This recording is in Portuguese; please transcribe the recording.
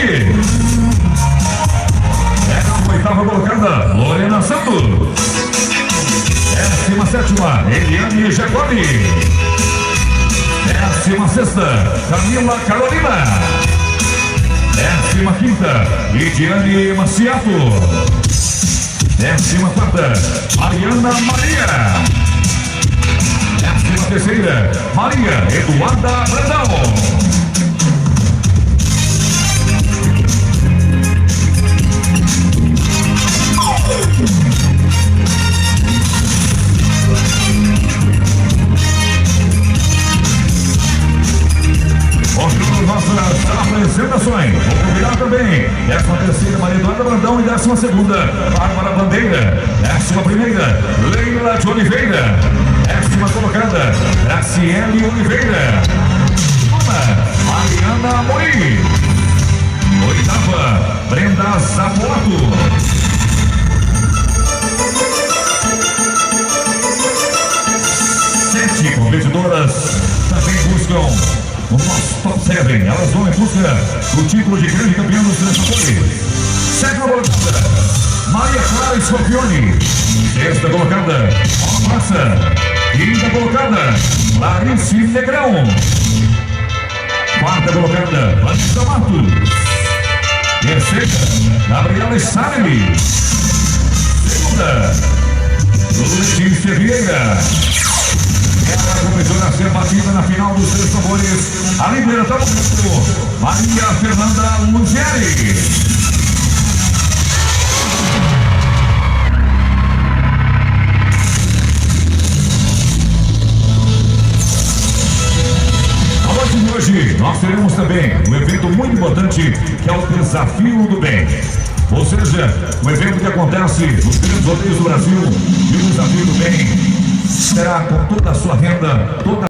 Mori. 18ª colocada, Lorena Santos. 17ª, Eliane Jacobi. 16ª, Camila Carolina. 15ª, Lidiane Maciato. 14ª, Mariana Maria. 13ª, Maria Eduarda Brandão. Continuando nossas apresentações, vou convidar também 13ª, Maria Eduarda Brandão, e 12ª, Bárbara Bandeira. 11ª, Leila de Oliveira. 10ª colocada, Graciele Oliveira. 9ª, Mariana Amorim. 8ª, Brenda Zapoato. 7 competidoras também buscam o nosso top 7. Elas vão em busca do título de grande campeão dos Transformadores. 7ª colocada, Maria Clara Scorpione. 6ª colocada, Massa. 5ª colocada, Clarice Negrão. 4ª colocada, Vanessa Matos. 3ª, Gabriela Salles. 2ª, Letícia Vieira. Ela começou a ser batida na final dos Três Tambores. A líder está no grupo, Maria Fernanda Luzieri. A noite de hoje nós teremos também um evento muito importante, que é o Desafio do Bem. Ou seja, um evento que acontece nos grandes rodeios do Brasil, e o Desafio do Bem será com toda a sua renda, toda